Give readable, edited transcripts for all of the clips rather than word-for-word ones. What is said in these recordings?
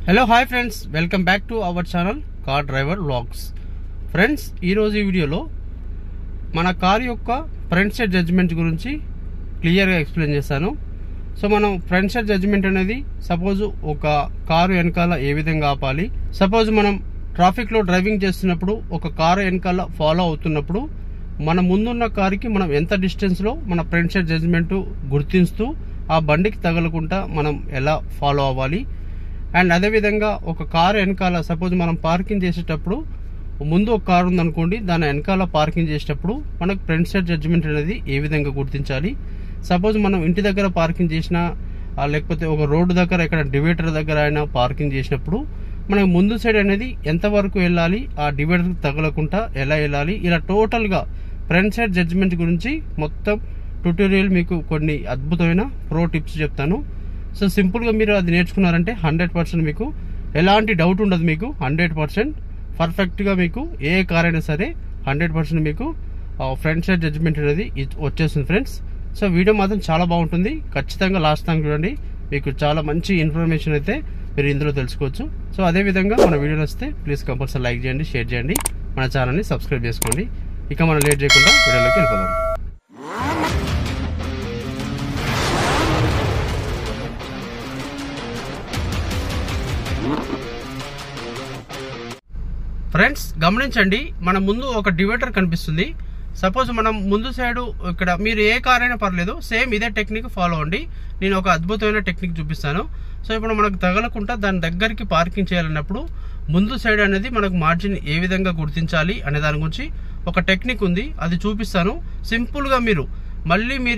Hello hi friends, welcome back to our channel car driver vlogs. Friends, ఈరోజు ఈ వీడియోలో మన కార్ యొక్క ఫ్రంట్ సైడ్ జడ్జిమెంట్ గురించి క్లియర్గా ఎక్స్ప్లెయిన్ చేస్తాను. సో మనం ఫ్రంట్ సైడ్ జడ్జిమెంట్ అనేది సపోజ్ ఒక కారు వెనకాల ఏ విధంగా ఆపాలి, సపోజ్ మనం ట్రాఫిక్లో డ్రైవింగ్ చేస్తున్నప్పుడు ఒక కారు వెనకాల ఫాలో అవుతున్నప్పుడు మన ముందున్న కారుకి మనం ఎంత డిస్టెన్స్లో మన ఫ్రంట్ సైడ్ జడ్జిమెంట్ గుర్తిస్తూ ఆ బండికి తగలకుండా మనం ఎలా ఫాలో అవ్వాలి. అండ్ అదేవిధంగా ఒక కారు వెనకాల సపోజ్ మనం పార్కింగ్ చేసేటప్పుడు ముందు ఒక కారు ఉందనుకోండి, దాని వెనకాల పార్కింగ్ చేసేటప్పుడు మనకు ఫ్రంట్ సైడ్ జడ్జిమెంట్ అనేది ఏ విధంగా గుర్తించాలి. సపోజ్ మనం ఇంటి దగ్గర పార్కింగ్ చేసినా లేకపోతే ఒక రోడ్డు దగ్గర ఇక్కడ డివైడర్ దగ్గర అయినా పార్కింగ్ చేసినప్పుడు మనకు ముందు సైడ్ అనేది ఎంతవరకు వెళ్ళాలి, ఆ డివైడర్కి తగలకుండా ఎలా వెళ్ళాలి, ఇలా టోటల్గా ఫ్రంట్ సైడ్ జడ్జిమెంట్ గురించి మొత్తం ట్యూటోరియల్ మీకు కొన్ని అద్భుతమైన ప్రో టిప్స్ చెప్తాను. సో సింపుల్గా మీరు అది నేర్చుకున్నారంటే 100% మీకు ఎలాంటి డౌట్ ఉండదు. మీకు 100% పర్ఫెక్ట్గా మీకు ఏ కార్ అయినా సరే 100% మీకు ఫ్రంట్ సైడ్ జడ్జిమెంట్ అనేది వచ్చేస్తుంది ఫ్రెండ్స్. సో వీడియో మాత్రం చాలా బాగుంటుంది, ఖచ్చితంగా లాస్ట్ దాకా చూడండి. మీకు చాలా మంచి ఇన్ఫర్మేషన్ అయితే మీరు ఇందులో తెలుసుకోవచ్చు. సో అదేవిధంగా మన వీడియోలు వస్తే ప్లీజ్ కంపల్సరీ లైక్ చేయండి, షేర్ చేయండి, మన ఛానల్ని సబ్స్క్రైబ్ చేసుకోండి. ఇక మనం లేట్ చేయకుండా వీడియోలోకి వెళ్ళిపోదాం. ఫ్రెండ్స్ గమనించండి, మన ముందు ఒక డివైడర్ కనిపిస్తుంది. సపోజ్ మనం ముందు సైడ్ ఇక్కడ మీరు ఏ కార్ అయినా పర్లేదు, సేమ్ ఇదే టెక్నిక్ ఫాలో అవ్వండి. నేను ఒక అద్భుతమైన టెక్నిక్ చూపిస్తాను. సో ఇప్పుడు మనకు తగలకుండా దాని దగ్గరికి పార్కింగ్ చేయాలన్నప్పుడు ముందు సైడ్ అనేది మనకు మార్జిన్ ఏ విధంగా గుర్తించాలి అనే దాని గురించి ఒక టెక్నిక్ ఉంది, అది చూపిస్తాను. సింపుల్గా మీరు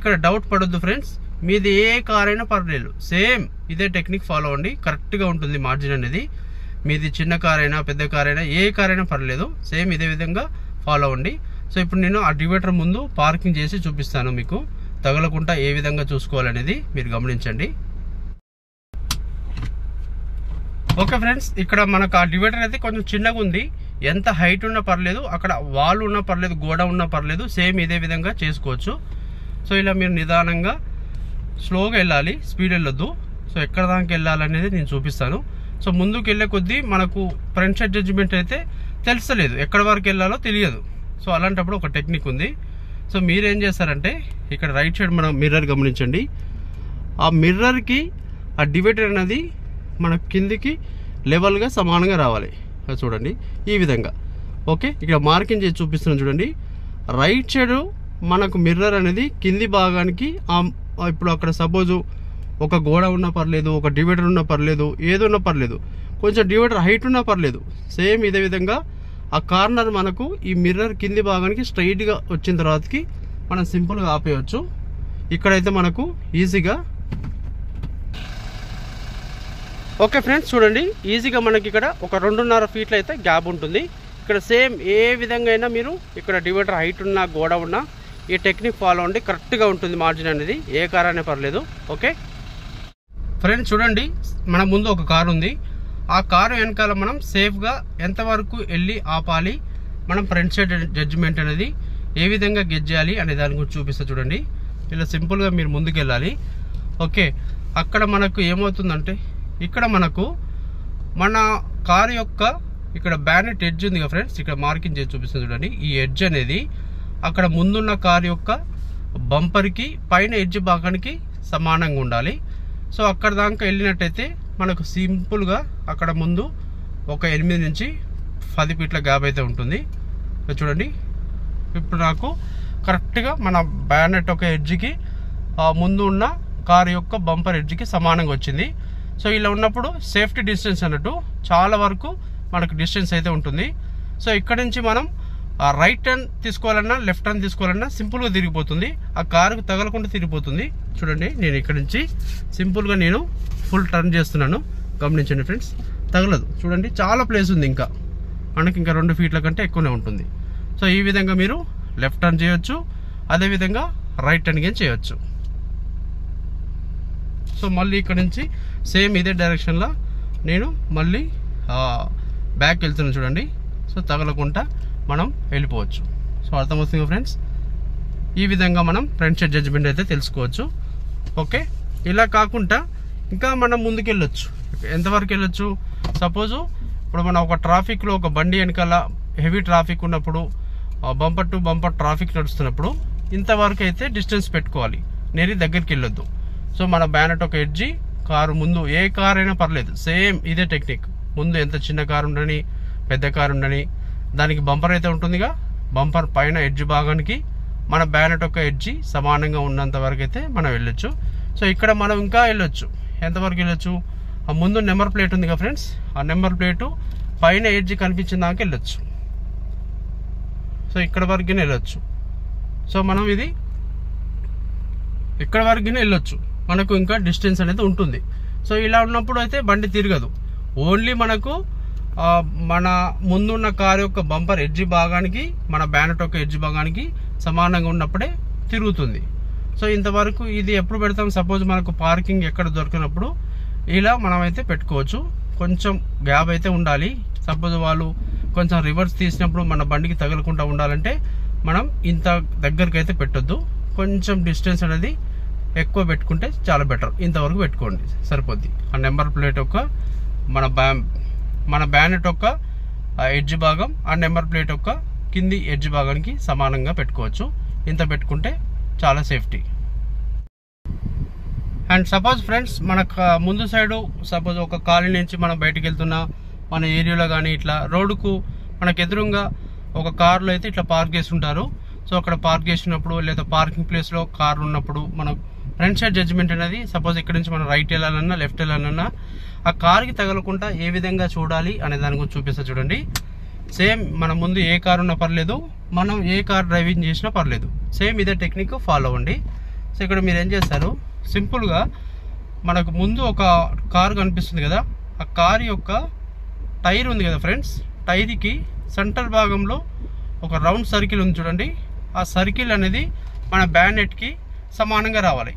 ఇక్కడ డౌట్ పడొద్దు ఫ్రెండ్స్. మీది ఏ కార్ అయినా పర్లేదు, సేమ్ ఇదే టెక్నిక్ ఫాలో అవ్వండి, కరెక్ట్గా ఉంటుంది మార్జిన్ అనేది. మీది చిన్న కార్ అయినా పెద్ద కార్ అయినా ఏ కార్ అయినా పర్లేదు, సేమ్ ఇదే విధంగా ఫాలో అవ్వండి. సో ఇప్పుడు నేను ఆ డివైడర్ ముందు పార్కింగ్ చేసి చూపిస్తాను, మీకు తగలకుండా ఏ విధంగా చూసుకోవాలనేది మీరు గమనించండి. ఓకే ఫ్రెండ్స్, ఇక్కడ మనకు ఆ డివైడర్ అయితే కొంచెం చిన్నగా ఉంది. ఎంత హైట్ ఉన్నా పర్లేదు, అక్కడ వాల్ ఉన్నా పర్లేదు, గోడ ఉన్నా పర్లేదు, సేమ్ ఇదే విధంగా చేసుకోవచ్చు. సో ఇలా మీరు నిదానంగా స్లోగా వెళ్ళాలి, స్పీడ్ వెళ్ళొద్దు. సో ఎక్కడ దాకా వెళ్ళాలనేది నేను చూపిస్తాను. సో ముందుకు వెళ్ళే కొద్దీ మనకు ఫ్రంట్ సైడ్ జడ్జిమెంట్ అయితే తెలుస్తలేదు, ఎక్కడి వరకు వెళ్ళాలో తెలియదు. సో అలాంటప్పుడు ఒక టెక్నిక్ ఉంది. సో మీరేం చేస్తారంటే ఇక్కడ రైట్ సైడ్ మనం మిర్రర్ గమనించండి. ఆ మిర్రర్కి ఆ డివైడర్ అనేది మన కిందికి లెవెల్గా సమానంగా రావాలి. అది చూడండి ఈ విధంగా. ఓకే, ఇక్కడ మార్కింగ్ చేసి చూపిస్తున్నాను చూడండి. రైట్ సైడ్ మనకు మిర్రర్ అనేది కింది భాగానికి ఇప్పుడు అక్కడ సపోజు ఒక గోడ ఉన్నా పర్లేదు, ఒక డివైడర్ ఉన్నా పర్లేదు, ఏదున్నా పర్లేదు, కొంచెం డివైడర్ హైట్ ఉన్నా పర్లేదు, సేమ్ ఇదే విధంగా ఆ కార్నర్ మనకు ఈ మిర్రర్ కింది భాగానికి స్ట్రైట్గా వచ్చిన తర్వాతకి మనం సింపుల్గా ఆపేయచ్చు. ఇక్కడైతే మనకు ఈజీగా. ఓకే ఫ్రెండ్స్ చూడండి, ఈజీగా మనకి ఇక్కడ ఒక 2.5 ఫీట్లు అయితే గ్యాప్ ఉంటుంది. ఇక్కడ సేమ్ ఏ విధంగా అయినా మీరు ఇక్కడ డివైడర్ హైట్ ఉన్నా గోడ ఉన్నా ఈ టెక్నిక్ ఫాలో అవ్వండి, కరెక్ట్గా ఉంటుంది మార్జిన్ అనేది, ఏ కార్ అయినా పర్లేదు. ఓకే ఫ్రెండ్స్ చూడండి, మన ముందు ఒక కారు ఉంది. ఆ కారు వెనకాల మనం సేఫ్గా ఎంతవరకు వెళ్ళి ఆపాలి, మనం ఫ్రంట్ సైడ్ జడ్జిమెంట్ అనేది ఏ విధంగా గెజ్ చేయాలి అనే దాని గురించి చూపిస్తా చూడండి. ఇలా సింపుల్గా మీరు ముందుకు వెళ్ళాలి. ఓకే, అక్కడ మనకు ఏమవుతుందంటే ఇక్కడ మనకు మన కారు యొక్క ఇక్కడ బ్యానెట్ ఎడ్జ్ ఉంది కదా ఫ్రెండ్స్, ఇక్కడ మార్కింగ్ చేసి చూపిస్తుంది చూడండి. ఈ ఎడ్జ్ అనేది అక్కడ ముందున్న కారు యొక్క బంపర్కి పైన ఎడ్జ్ భాగానికి సమానంగా ఉండాలి. సో అక్కడ దాకా వెళ్ళినట్టయితే మనకు సింపుల్గా అక్కడ ముందు ఒక 8 నుంచి 10 ఫీట్ల గ్యాప్ అయితే ఉంటుంది. చూడండి ఇప్పుడు నాకు కరెక్ట్గా మన బ్యానెట్ ఒక ఎడ్జ్కి ముందు ఉన్న కారు యొక్క బంపర్ ఎడ్జ్కి సమానంగా వచ్చింది. సో ఇలా ఉన్నప్పుడు సేఫ్టీ డిస్టెన్స్ అన్నట్టు చాలా వరకు మనకు డిస్టెన్స్ అయితే ఉంటుంది. సో ఇక్కడ నుంచి మనం రైట్ టర్న్ తీసుకోవాలన్నా లెఫ్ట్ టర్న్ తీసుకోవాలన్నా సింపుల్గా తిరిగిపోతుంది, ఆ కారుకు తగలకుండా తిరిగిపోతుంది. చూడండి నేను ఇక్కడ నుంచి సింపుల్గా నేను ఫుల్ టర్న్ చేస్తున్నాను, గమనించండి ఫ్రెండ్స్, తగలదు. చూడండి చాలా ప్లేస్ ఉంది, ఇంకా మనకి ఇంకా 2 ఫీట్ల కంటే ఎక్కువనే ఉంటుంది. సో ఈ విధంగా మీరు లెఫ్ట్ టర్న్ చేయొచ్చు, అదేవిధంగా రైట్ టర్న్ గేమ్ చేయొచ్చు. సో మళ్ళీ ఇక్కడ నుంచి సేమ్ ఇదే డైరెక్షన్లో నేను మళ్ళీ బ్యాక్ వెళ్తున్నాను చూడండి. సో తగలకుండా మనం వెళ్ళిపోవచ్చు. సో అర్థమవుతుంది ఫ్రెండ్స్, ఈ విధంగా మనం ఫ్రంట్ సైడ్ జడ్జిమెంట్ అయితే తెలుసుకోవచ్చు. ఓకే, ఇలా కాకుండా ఇంకా మనం ముందుకు వెళ్ళొచ్చు. ఎంతవరకు వెళ్ళొచ్చు, సపోజు ఇప్పుడు మనం ఒక ట్రాఫిక్లో ఒక బండి వెనకాల హెవీ ట్రాఫిక్ ఉన్నప్పుడు బంపర్ టు బంపర్ ట్రాఫిక్ నడుస్తున్నప్పుడు ఇంతవరకు అయితే డిస్టెన్స్ పెట్టుకోవాలి, నేరి దగ్గరికి వెళ్ళొద్దు. సో మన బ్యానెట్ ఒక ఎడ్జి, కారు ముందు ఏ కార్ అయినా పర్లేదు, సేమ్ ఇదే టెక్నిక్. ముందు ఎంత చిన్న కారు ఉండని పెద్ద కారు ఉండని దానికి బంపర్ అయితే ఉంటుందిగా, బంపర్ పైన ఎడ్జ్ భాగానికి మన బ్యానెట్ ఒక ఎడ్జి సమానంగా ఉన్నంత వరకు అయితే మనం వెళ్ళొచ్చు. సో ఇక్కడ మనం ఇంకా వెళ్ళొచ్చు, ఎంతవరకు వెళ్ళొచ్చు, ఆ ముందు నెంబర్ ప్లేట్ ఉందిగా ఫ్రెండ్స్, ఆ నెంబర్ ప్లేటు పైన ఎడ్జ్ కనిపించిన దాకా వెళ్ళొచ్చు. సో ఇక్కడ వరకు వెళ్ళొచ్చు. సో మనం ఇది ఇక్కడ వరకు వెళ్ళొచ్చు, మనకు ఇంకా డిస్టెన్స్ అనేది ఉంటుంది. సో ఇలా ఉన్నప్పుడు అయితే బండి తిరగదు, ఓన్లీ మనకు మన ముందున్న కారు యొక్క బంపర్ ఎడ్జి భాగానికి మన బ్యానెట్ యొక్క ఎడ్జి భాగానికి సమానంగా ఉన్నప్పుడే తిరుగుతుంది. సో ఇంతవరకు ఇది ఎప్పుడు పెడతాం, సపోజ్ మనకు పార్కింగ్ ఎక్కడ దొరికినప్పుడు ఇలా మనం అయితే పెట్టుకోవచ్చు. కొంచెం గ్యాప్ అయితే ఉండాలి, సపోజ్ వాళ్ళు కొంచెం రివర్స్ తీసినప్పుడు మన బండికి తగలకుండా ఉండాలంటే మనం ఇంత దగ్గరికి అయితే పెట్టొద్దు, కొంచెం డిస్టెన్స్ అనేది ఎక్కువ పెట్టుకుంటే చాలా బెటర్. ఇంతవరకు పెట్టుకోండి సరిపోద్ది. ఆ నెంబర్ ప్లేట్ యొక్క మన బ్యానెట్ యొక్క ఎడ్జ్ భాగం ఆ నెంబర్ ప్లేట్ యొక్క కింది ఎడ్జ్ భాగానికి సమానంగా పెట్టుకోవచ్చు. ఇంత పెట్టుకుంటే చాలా సేఫ్టీ. అండ్ సపోజ్ ఫ్రెండ్స్ మన ముందు సైడు సపోజ్ ఒక కాలనీ నుంచి మనం బయటకు వెళ్తున్నా మన ఏరియాలో కానీ ఇట్లా రోడ్డుకు మనకు ఎదురుగా ఒక కార్లో అయితే ఇట్లా పార్క్ చేసి ఉంటారు. సో అక్కడ పార్క్ చేసినప్పుడు లేదా పార్కింగ్ ప్లేస్లో కార్ ఉన్నప్పుడు మనం ఫ్రంట్ సైడ్ జడ్జిమెంట్ అనేది సపోజ్ ఇక్కడ నుంచి మనం రైట్ వెళ్ళాలన్నా లెఫ్ట్ వెళ్ళాలన్నా ఆ కార్కి తగలకుండా ఏ విధంగా చూడాలి అనే దాని గురించి చూపిస్తా చూడండి. సేమ్ మన ముందు ఏ కార్ ఉన్నా పర్లేదు, మనం ఏ కార్ డ్రైవింగ్ చేసినా పర్లేదు, సేమ్ ఇదే టెక్నిక్ ఫాలో అవ్వండి. సో ఇక్కడ మీరు ఏం చేస్తారు, సింపుల్గా మనకు ముందు ఒక కార్ కనిపిస్తుంది కదా, ఆ కార్ యొక్క టైర్ ఉంది కదా ఫ్రెండ్స్, టైర్కి సెంటర్ భాగంలో ఒక రౌండ్ సర్కిల్ ఉంది చూడండి, ఆ సర్కిల్ అనేది మన బ్యానెట్కి సమానంగా రావాలి.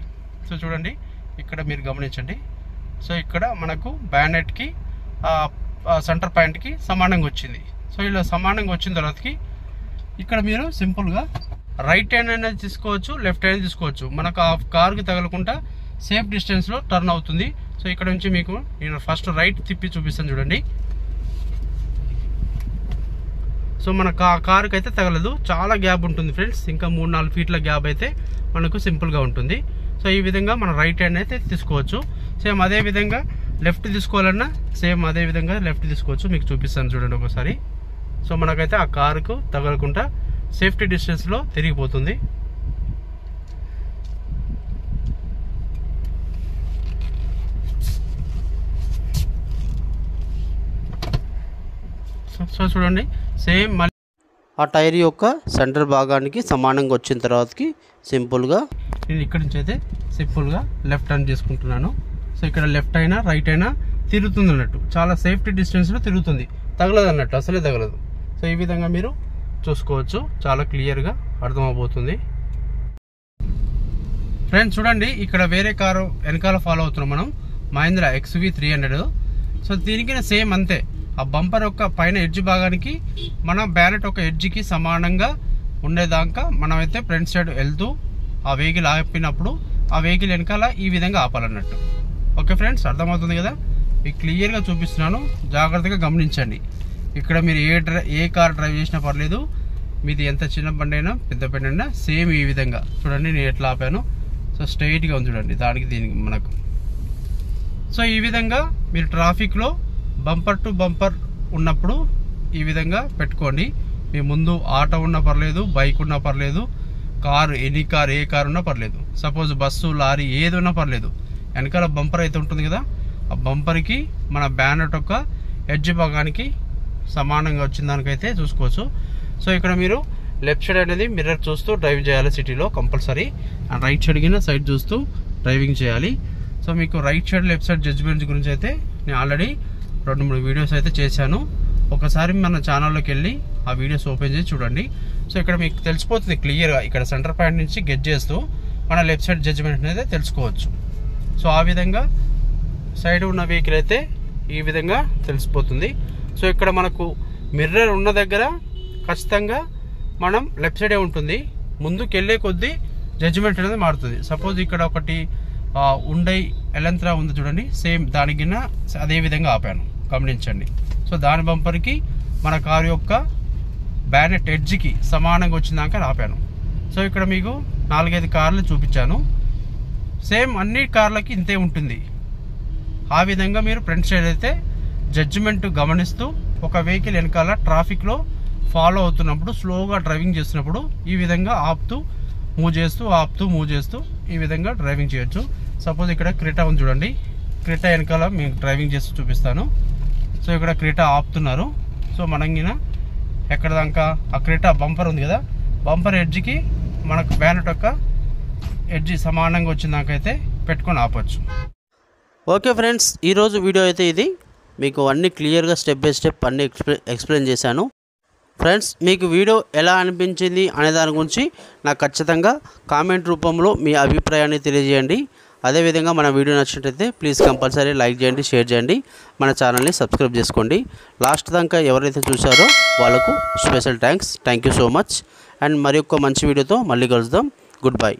సో చూడండి ఇక్కడ మీరు గమనించండి. సో ఇక్కడ మనకు బ్యానెట్కి సెంటర్ పాయింట్కి సమానంగా వచ్చింది. సో ఇలా సమానంగా వచ్చిన తర్వాతకి ఇక్కడ మీరు సింపుల్గా రైట్ హ్యాండ్ అనేది తీసుకోవచ్చు, లెఫ్ట్ హ్యాండ్ తీసుకోవచ్చు, మనకు ఆ కార్కి తగలకుండా సేఫ్ డిస్టెన్స్లో టర్న్ అవుతుంది. సో ఇక్కడ నుంచి మీకు నేను ఫస్ట్ రైట్ తిప్పి చూపిస్తాను చూడండి. సో మన కారుకి అయితే తగలదు, చాలా గ్యాప్ ఉంటుంది ఫ్రెండ్స్, ఇంకా 3-4 ఫీట్ల గ్యాప్ అయితే మనకు సింపుల్గా ఉంటుంది. సో ఈ విధంగా మన రైట్ హ్యాండ్ అయితే తీసుకోవచ్చు. సేమ్ అదే విధంగా లెఫ్ట్ తీసుకోవాలన్నా సేమ్ అదే విధంగా లెఫ్ట్ తీసుకోవచ్చు, మీకు చూపిస్తాను చూడండి ఒకసారి. సో మనకైతే ఆ కారుకు తగలకుండా సేఫ్టీ డిస్టెన్స్లో తిరిగిపోతుంది. సో చూడండి సేమ్ మళ్ళీ ఆ టైర్ యొక్క సెంటర్ భాగానికి సమానంగా వచ్చిన తర్వాతకి సింపుల్గా నేను ఇక్కడి నుంచి అయితే సింపుల్గా లెఫ్ట్ హ్యాండ్ చేసుకుంటున్నాను. సో ఇక్కడ లెఫ్ట్ అయినా రైట్ అయినా తిరుగుతుంది అన్నట్టు, చాలా సేఫ్టీ డిస్టెన్స్లో తిరుగుతుంది, తగలదు అన్నట్టు, అసలే తగలదు. సో ఈ విధంగా మీరు చూసుకోవచ్చు, చాలా క్లియర్గా అర్థమవుతుంది. ఫ్రెండ్స్ చూడండి ఇక్కడ వేరే కారు వెనకాల ఫాలో అవుతున్నాం మనం, మహీంద్రా XUV 300. సో దీనికి సేమ్ అంతే, ఆ బంపర్ యొక్క పైన ఎడ్జ్ భాగానికి మన బ్యానెట్ ఒక ఎడ్జ్కి సమానంగా ఉండేదాకా మనమైతే ఫ్రంట్ సైడ్ వెళ్తూ ఆ వెహికల్ ఆపినప్పుడు ఆ వెహికల్ వెనకాల ఈ విధంగా ఆపాలన్నట్టు. ఓకే ఫ్రెండ్స్, అర్థమవుతుంది కదా, మీకు క్లియర్గా చూపిస్తున్నాను, జాగ్రత్తగా గమనించండి. ఇక్కడ మీరు ఏ కార్ డ్రైవ్ చేసినా పర్లేదు, మీది ఎంత చిన్న బండి అయినా పెద్ద బండి అయినా సేమ్ ఈ విధంగా చూడండి నేను ఎట్లా ఆపాను. సో స్ట్రైట్గా ఉంది చూడండి దానికి దీనికి మనకు. సో ఈ విధంగా మీరు ట్రాఫిక్లో బంపర్ టు బంపర్ ఉన్నప్పుడు ఈ విధంగా పెట్టుకోండి. మీ ముందు ఆటో ఉన్నా పర్లేదు, బైక్ ఉన్నా పర్లేదు, కారు ఏ కారు ఉన్నా పర్లేదు, సపోజ్ బస్సు లారీ ఏది ఉన్నా పర్లేదు, వెనకాల బంపర్ అయితే ఉంటుంది కదా, ఆ బంపర్కి మన బ్యానెట్ యొక్క ఎడ్జ్ భాగానికి సమానంగా వచ్చిన దానికైతే చూసుకోవచ్చు. సో ఇక్కడ మీరు లెఫ్ట్ సైడ్ అనేది మిర్రర్ చూస్తూ డ్రైవ్ చేయాలి సిటీలో కంపల్సరీ, అండ్ రైట్ సైడ్ కింద సైడ్ చూస్తూ డ్రైవింగ్ చేయాలి. సో మీకు right side left side judgements గురించి అయితే నేను ఆల్రెడీ 2-3 వీడియోస్ అయితే చేశాను, ఒకసారి మన ఛానల్లోకి వెళ్ళి ఆ వీడియోస్ ఓపెన్ చేసి చూడండి. సో ఇక్కడ మీకు తెలిసిపోతుంది క్లియర్గా, ఇక్కడ సెంటర్ పాయింట్ నుంచి గెట్ చేస్తూ మన లెఫ్ట్ సైడ్ జడ్జిమెంట్ అనేది తెలుసుకోవచ్చు. సో ఆ విధంగా సైడ్ ఉన్న వెహికల్ అయితే ఈ విధంగా తెలిసిపోతుంది. సో ఇక్కడ మనకు మిర్రర్ ఉన్న దగ్గర ఖచ్చితంగా మనం లెఫ్ట్ సైడే ఉంటుంది, ముందుకు వెళ్ళే కొద్దీ జడ్జిమెంట్ అనేది మారుతుంది. సపోజ్ ఇక్కడ ఒకటి ఉండే ఎలంత్రా ఉంది చూడండి, సేమ్ దానికి అదే విధంగా ఆపాను గమనించండి. సో దాని బంపర్కి మన కారు యొక్క బ్యానెట్ ఎడ్జ్కి సమానంగా వచ్చిందాక ఆపాను. సో ఇక్కడ మీకు 4-5 కార్లు చూపించాను. సేమ్ అన్ని కార్లకి ఇంతే ఉంటుంది. ఆ విధంగా మీరు ఫ్రంట్ సైడ్ అయితే జడ్జిమెంట్ గమనిస్తూ ఒక వెహికల్ వెనకాల ట్రాఫిక్లో ఫాలో అవుతున్నప్పుడు స్లోగా డ్రైవింగ్ చేస్తున్నప్పుడు ఈ విధంగా ఆపుతూ మూవ్ చేస్తూ ఈ విధంగా డ్రైవింగ్ చేయొచ్చు. సపోజ్ ఇక్కడ క్రెటా ఉంది చూడండి, క్రెటా వెనకాల మీకు డ్రైవింగ్ చేస్తూ చూపిస్తాను. సో ఇక్కడ క్రెటా ఆపుతున్నారు. సో మనంగిన ఎక్కడ దాకా ఆ క్రెటా బంపర్ ఉంది కదా, బంపర్ ఎడ్జ్కి మనకు బ్యానెట్ యొక్క ఎడ్జ్ సమానంగా వచ్చిందాకైతే పెట్టుకొని ఆపచ్చు. ఓకే ఫ్రెండ్స్, ఈరోజు వీడియో అయితే ఇది. మీకు అన్ని క్లియర్గా స్టెప్ బై స్టెప్ అన్ని ఎక్స్ప్లెయిన్ చేశాను. ఫ్రెండ్స్, మీకు వీడియో ఎలా అనిపించింది అనే దాని గురించి నాకు ఖచ్చితంగా కామెంట్ రూపంలో మీ అభిప్రాయాన్ని తెలియజేయండి. అదేవిధంగా మన వీడియో నచ్చినట్లయితే ప్లీజ్ కంపల్సరీ లైక్ చేయండి, షేర్ చేయండి, మన ఛానల్ని సబ్స్క్రైబ్ చేసుకోండి. లాస్ట్ దాకా ఎవరైతే చూసారో వాళ్ళకు special thank you so much. And మరి ఒక మంచి వీడియోతో మళ్ళీ కలుద్దాం. Good bye.